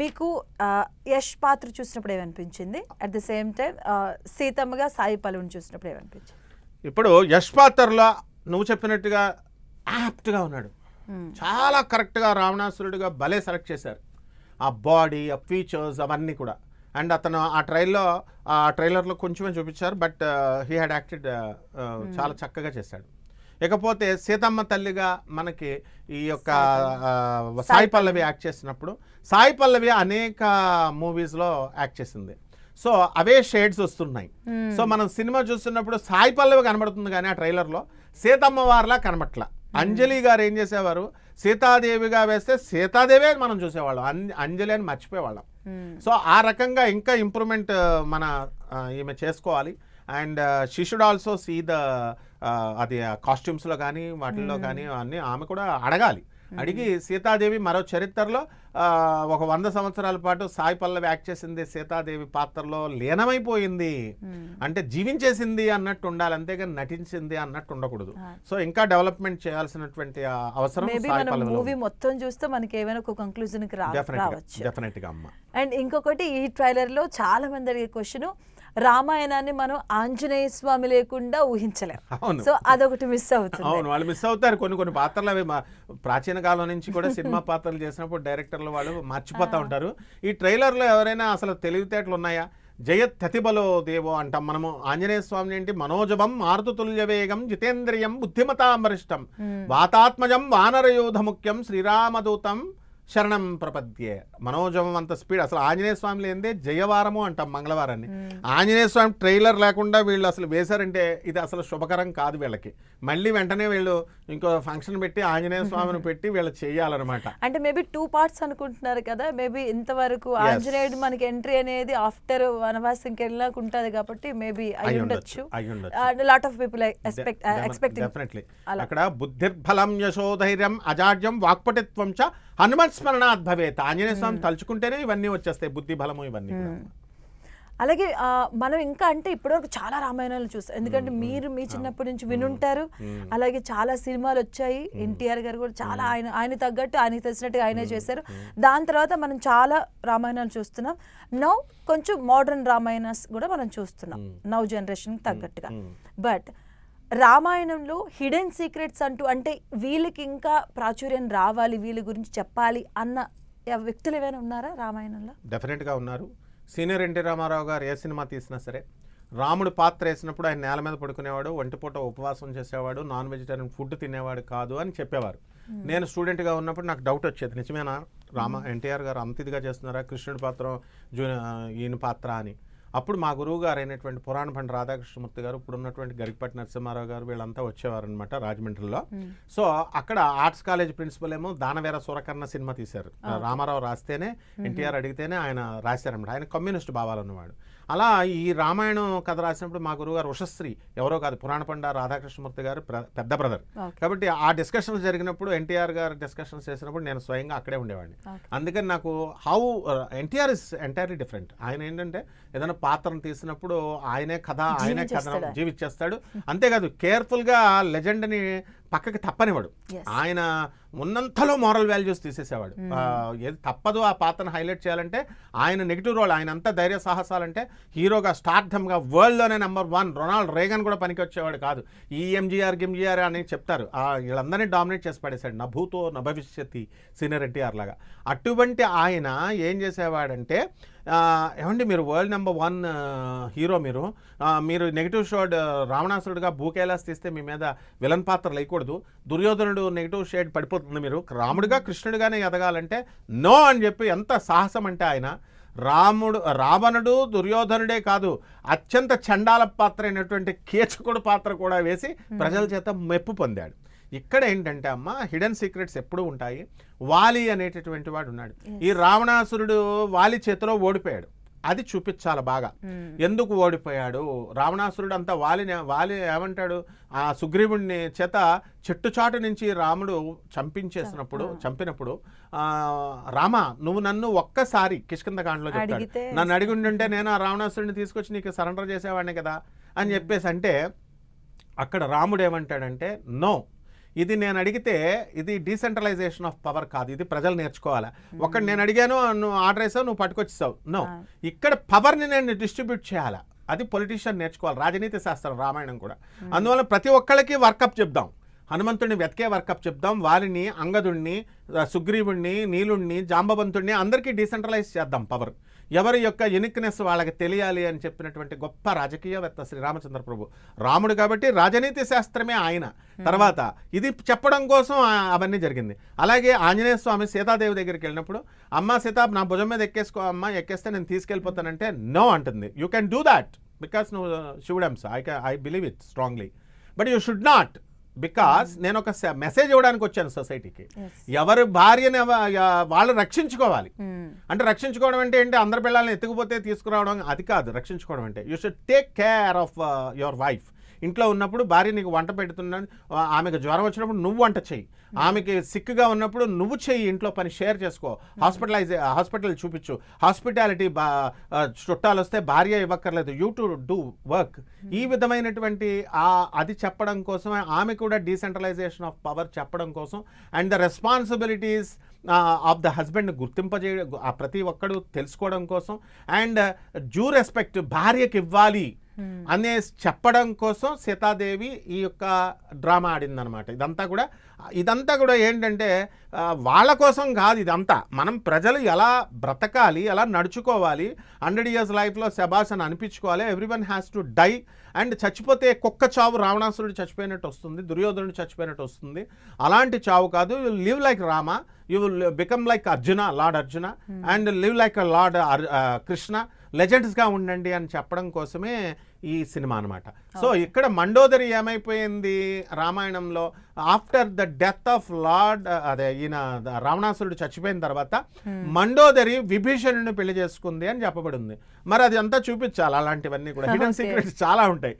మీకు యష్ పాత్ర చూసినప్పుడు ఏమనిపించింది? అట్ ద సేమ్ టైం సీతమ్మగా సాయి పల్లవిని చూసినప్పుడు ఏమనిపించింది? ఇప్పుడు యష్ పాత్రలో నువ్వు చెప్పినట్టుగా యాప్ట్గా ఉన్నాడు, చాలా కరెక్ట్గా రావణాసురుడిగా భలే సెలెక్ట్ చేశారు. ఆ బాడీ, ఆ ఫీచర్స్ అవన్నీ కూడా. అండ్ అతను ఆ ట్రైలర్లో కొంచెమే చూపించారు, బట్ హీ హ్యాడ్ యాక్టెడ్ చాలా చక్కగా చేశాడు. ఇకపోతే సీతమ్మ తల్లిగా మనకి ఈ యొక్క సాయి పల్లవి యాక్ట్ చేసినప్పుడు, సాయి పల్లవి అనేక మూవీస్లో యాక్ట్ చేసింది. సో అవే షేడ్స్ వస్తున్నాయి. సో మనం సినిమా చూస్తున్నప్పుడు సాయి పల్లవి కనబడుతుంది, కానీ ఆ ట్రైలర్లో సీతమ్మ వారిలా కనబట్ల. అంజలి గారు ఏం చేసేవారు, సీతాదేవిగా వేస్తే సీతాదేవే మనం చూసేవాళ్ళం, అంజలి అని మర్చిపోయేవాళ్ళం. సో ఆ రకంగా ఇంకా ఇంప్రూవ్మెంట్ మన ఈమె చేసుకోవాలి. And she should also see the అది కాస్ట్యూమ్స్లో కానీ వాటిల్లో కానీ అన్నీ ఆమె కూడా అడగాలి. అడిగి సీతాదేవి మరో చరిత్రలో ఒక 100 సంవత్సరాల పాటు సాయి పల్లవి యాక్ట్ చేసింది సీతాదేవి పాత్రలో లీనమైపోయింది అంటే జీవించేసింది అన్నట్టు ఉండాలి, అంతేగాని నటించింది అన్నట్టు ఉండకూడదు. సో ఇంకా డెవలప్మెంట్ చేయాల్సినటువంటి అవసరం సాయి పల్లవి. మూవీ మొత్తం చూస్తే మనకి ఏమైనా ఒక కంక్లూజన్ కి రావచ్చు డెఫినెట్గా అమ్మ. అండ్ ఇంకొకటి, ఈ ట్రైలర్ లో చాలా మంది అడిగే క్వశ్చన్, రామాయణాన్ని మనం ఆంజనేయ స్వామి లేకుండా ఊహించలేం. సో అదొకటి మిస్ అవుతుంది. అవును, వాళ్ళు మిస్ అవుతారు. కొన్ని పాత్రలు అవి ప్రాచీన కాలం నుంచి కూడా సినిమా పాత్రలు చేసినప్పుడు డైరెక్టర్లు వాళ్ళు మర్చిపోతూ ఉంటారు. ఈ ట్రైలర్లో ఎవరైనా అసలు తెలివితేటలు ఉన్నాయా? జయత్యతిబలో దేవో అంటాం మనము. ఆంజనేయ స్వామిని ఏంటి, మనోజవం మారుతుల్య వేగం జితేంద్రియం బుద్ధిమతామరిష్టం వాతాత్మజం వానరయోధ ముఖ్యం శ్రీరామదూతం శరణం ప్రపద్యే. మనోజవం అంత స్పీడ్. అసలు ఆంజనేయ స్వామి లేనిదే జయవారము అంటాం మంగళవారాన్ని. ఆంజనేయ స్వామి ట్రైలర్ లేకుండా వీళ్ళు అసలు వేశారంటే ఇది అసలు శుభకరం కాదు వీళ్ళకి. మళ్ళీ వెంటనే వీళ్ళు ఇంకో ఫంక్షన్ పెట్టి ఆంజనేయ స్వామిని పెట్టి వీళ్ళు చేయాలన్నమాట. అంటే మేబీ 2 parts అనుకుంటున్నారు కదా. మేబీ ఇంతవరకు ఆంజనేయుడు మనకి ఎంట్రీ అనేది ఆఫ్టర్ వనవాసంకి వెళ్ళాక ఉంటుంది కాబట్టి మేబీ అయి ఉండొచ్చు. Lot of people expecting. Definitely. అక్కడ బుద్ధిర్బలం యశోధైర్యం అజాడ్యం వాక్పటిత్వం చ హనుమత్ స్మరణాత్ భవేత్. ఆంజనేయ స్వామి తలుచుకుంటేనే ఇవన్నీ వచ్చేస్తాయి, బుద్ధి బలము ఇవన్నీ. అలాగే మనం ఇంకా అంటే ఇప్పటివరకు చాలా రామాయణాలు చూస్తాం, ఎందుకంటే మీరు మీ చిన్నప్పటి నుంచి వినుంటారు. అలాగే చాలా సినిమాలు వచ్చాయి. ఎన్టీఆర్ గారు కూడా చాలా ఆయన తగ్గట్టు ఆయనకి తెలిసినట్టుగా ఆయనే చేశారు. దాని తర్వాత మనం చాలా రామాయణాలు చూస్తున్నాం. నౌ కొంచెం మోడర్న్ రామాయణాస్ కూడా మనం చూస్తున్నాం నౌ జనరేషన్ తగ్గట్టుగా. బట్ రామాయణంలో హిడెన్ సీక్రెట్స్ అంటూ, అంటే వీళ్ళకి ఇంకా ప్రాచుర్యం రావాలి, వీళ్ళ గురించి చెప్పాలి అన్న వ్యక్తులు ఏమైనా ఉన్నారా రామాయణంలో? డెఫినెట్గా ఉన్నారు. సీనియర్ ఎన్టీ రామారావు గారు ఏ సినిమా తీసినా సరే రాముడు పాత్ర వేసినప్పుడు ఆయన నేల మీద పడుకునేవాడు, ఒంటిపూట ఉపవాసం చేసేవాడు, నాన్ వెజిటేరియన్ ఫుడ్ తినేవాడు కాదు అని చెప్పేవారు. నేను స్టూడెంట్గా ఉన్నప్పుడు నాకు డౌట్ వచ్చేది, నిజమేనా ఎన్టీఆర్ గారు అంత ఇదిగా చేస్తున్నారా కృష్ణుడి పాత్ర ఈయన పాత్ర అని. అప్పుడు మా గురువు గారు అయినటువంటి పురాణ పండ రాధాకృష్ణమూర్తి గారు, ఇప్పుడు ఉన్నటువంటి గరికపాటి నరసింహారావు గారు, వీళ్ళంతా వచ్చేవారనమాట రాజమండ్రిలో. సో అక్కడ ఆర్ట్స్ కాలేజ్ ప్రిన్సిపల్ ఏమో దానవేర సూరకర్ణ సినిమా తీశారు. రామారావు రాస్తేనే, ఎన్టీఆర్ అడిగితేనే ఆయన రాశారనమాట. ఆయన కమ్యూనిస్ట్ భావాలు ఉన్నవాడు. అలా ఈ రామాయణం కథ రాసినప్పుడు మా గురువు గారు ఉషశ్రీ, ఎవరో కాదు, పురాణ పండ రాధాకృష్ణమూర్తి గారు పెద్ద బ్రదర్. కాబట్టి ఆ డిస్కషన్స్ జరిగినప్పుడు, ఎన్టీఆర్ గారు డిస్కషన్స్ చేసినప్పుడు నేను స్వయంగా అక్కడే ఉండేవాడిని. అందుకని నాకు ఎన్టీఆర్ ఇస్ ఎంటైర్లీ డిఫరెంట్. ఆయన ఏంటంటే ఏదైనా పాత్రను తీసినప్పుడు ఆయనే కథ జీవిచ్చేస్తాడు. అంతేకాదు కేర్ఫుల్గా లెజెండ్ని పక్కకి తప్పనివాడు. ఆయన ఉన్నంతలో మోరల్ వాల్యూస్ తీసేసేవాడు. ఏది తప్పదు ఆ పాత్రను హైలైట్ చేయాలంటే ఆయన నెగిటివ్ రోల్, ఆయన అంతా ధైర్య సాహసాలంటే హీరోగా స్టార్డమ్గా వరల్డ్లోనే నెంబర్ 1 రొనాల్డ్ రేగన్ కూడా పనికి వచ్చేవాడు కాదు. ఈ ఎంజీఆర్ అని చెప్తారు, వీళ్ళందరినీ డామినేట్ చేసి పడేశాడు. నా భూతో నా భవిష్యత్తి సీనియర్ ఎన్టీఆర్ లాగా. అటువంటి ఆయన ఏం చేసేవాడంటే, ఏమండి మీరు వరల్డ్ నెంబర్ 1 హీరో, మీరు నెగిటివ్ షేడ్ రావణాసురుడిగా భూకైలాస్ తీస్తే మీ మీద విలన్ పాత్ర లేకూడదు, దుర్యోధనుడు నెగిటివ్ షేడ్ పడిపోతుంది, మీరు రాముడిగా కృష్ణుడిగానే ఎదగాలంటే నో అని చెప్పి ఎంత సాహసం అంటే ఆయన రావణుడు దుర్యోధనుడే కాదు, అత్యంత చండాల పాత్ర అయినటువంటి కీచకుడు పాత్ర కూడా వేసి ప్రజల చేత మెప్పు పొందాడు. ఇక్కడ ఏంటంటే అమ్మ, హిడెన్ సీక్రెట్స్ ఎప్పుడూ ఉంటాయి. వాలి అనేటటువంటి వాడు ఉన్నాడు. ఈ రావణాసురుడు వాలి చేతిలో ఓడిపోయాడు. అది చూపించాలి బాగా. ఎందుకు ఓడిపోయాడు రావణాసురుడు అంతా? వాలి ఏమంటాడు, ఆ సుగ్రీవుడిని చేత చెట్టుచాటు నుంచి రాముడు చంపినప్పుడు రామ నువ్వు నన్ను ఒక్కసారి కిష్కింధకాండలో చెప్తాడు, నన్ను అడిగి ఉంటే నేను ఆ రావణాసురుడిని తీసుకొచ్చి నీకు సరెండర్ చేసేవాడిని కదా అని చెప్పేసి అంటే, అక్కడ రాముడు ఏమంటాడంటే, నో, ఇది నేను అడిగితే ఇది డీసెంట్రలైజేషన్ ఆఫ్ పవర్ కాదు, ఇది ప్రజలు నేర్చుకోవాలి. ఒకటి నేను అడిగాను, నువ్వు ఆర్డర్ వేసావు, నువ్వు పట్టుకొచ్చేసావు. నో, ఇక్కడ పవర్ని నేను డిస్ట్రిబ్యూట్ చేయాలా, అది పొలిటీషియన్ నేర్చుకోవాలి. రాజనీతి శాస్త్రం రామాయణం కూడా. అందువల్ల ప్రతి ఒక్కళ్ళకి వర్కప్ చెప్దాం, హనుమంతుడిని వెతికే వర్కప్ చెప్దాం, వారిని అంగదుడిని, సుగ్రీవుడిని, నీలుణ్ణి, జాంబవంతుడిని అందరికీ డీసెంట్రలైజ్ చేద్దాం పవర్. ఎవరి యొక్క యునిక్నెస్ వాళ్ళకి తెలియాలి అని చెప్పినటువంటి గొప్ప రాజకీయవేత్త శ్రీరామచంద్ర ప్రభు. రాముడు కాబట్టి రాజనీతి శాస్త్రమే ఆయన. తర్వాత ఇది చెప్పడం కోసం అవన్నీ జరిగింది. అలాగే ఆంజనేయ స్వామి సీతాదేవి దగ్గరికి వెళ్ళినప్పుడు, అమ్మ సీత నా భుజం మీద ఎక్కేసుకో అమ్మ, ఎక్కేస్తే నేను తీసుకెళ్ళిపోతానంటే నో అంటుంది. You can do that because నువ్వు శివుడంస, I believe it strongly, but you should not, because నేను ఒక మెసేజ్ ఇవ్వడానికి వచ్చాను సొసైటీకి. ఎవరు భార్యని వాళ్ళు రక్షించుకోవాలి. అంటే రక్షించుకోవడం అంటే ఏంటి, అందరి పిల్లల్ని ఎత్తుకుపోతే తీసుకురావడం అది కాదు రక్షించుకోవడం అంటే. You should take care of your wife. ఇంట్లో ఉన్నప్పుడు భార్య నీకు వంట పెడుతున్నది, ఆమెకు జ్వరం వచ్చినప్పుడు నువ్వు వంట చెయ్యి, ఆమెకి సిక్గా ఉన్నప్పుడు నువ్వు చెయ్యి, ఇంట్లో పని షేర్ చేసుకో, హాస్పిటల్ చూపించు, హాస్పిటాలిటీ చుట్టాలు వస్తే భార్య ఇవ్వక్కర్లేదు, యూ టు డూ వర్క్. ఈ విధమైనటువంటి అది చెప్పడం కోసమే ఆమె కూడా డీసెంట్రలైజేషన్ ఆఫ్ పవర్ చెప్పడం కోసం, and the responsibilities of the husband గుర్తింపజేయ ప్రతి ఒక్కడు తెలుసుకోవడం కోసం, అండ్ డ్యూ రెస్పెక్ట్ భార్యకి ఇవ్వాలి అనే చెప్పడం కోసం సీతాదేవి ఈ యొక్క డ్రామా ఆడిందనమాట. ఇదంతా కూడా ఏంటంటే వాళ్ళ కోసం కాదు, ఇదంతా మనం ప్రజలు ఎలా బ్రతకాలి, ఎలా నడుచుకోవాలి, 100 years లైఫ్లో శబాష్ అని అనిపించుకోవాలి. Everyone has to die. And చచ్చిపోతే కుక్క చావు రావణాసురుడు చచ్చిపోయినట్టు వస్తుంది, దుర్యోధనుడు చచ్చిపోయినట్టు వస్తుంది. అలాంటి చావు కాదు. You live like Rama, you will become like Arjuna, Lord Arjuna, and live like Lord Krishna, లెజెండ్స్గా ఉండండి అని చెప్పడం కోసమే ఈ సినిమా అనమాట. సో ఇక్కడ మండోదరి ఏమైపోయింది రామాయణంలో, after the death of lord ఈయన రావణాసురుడు చచ్చిపోయిన తర్వాత మండోదరి విభీషణుని పెళ్లి చేసుకుంది అని చెప్పబడింది. మరి అది అంతా చూపించాలి. అలాంటివన్నీ కూడా హిడెన్ సీక్రెట్స్ చాలా ఉంటాయి.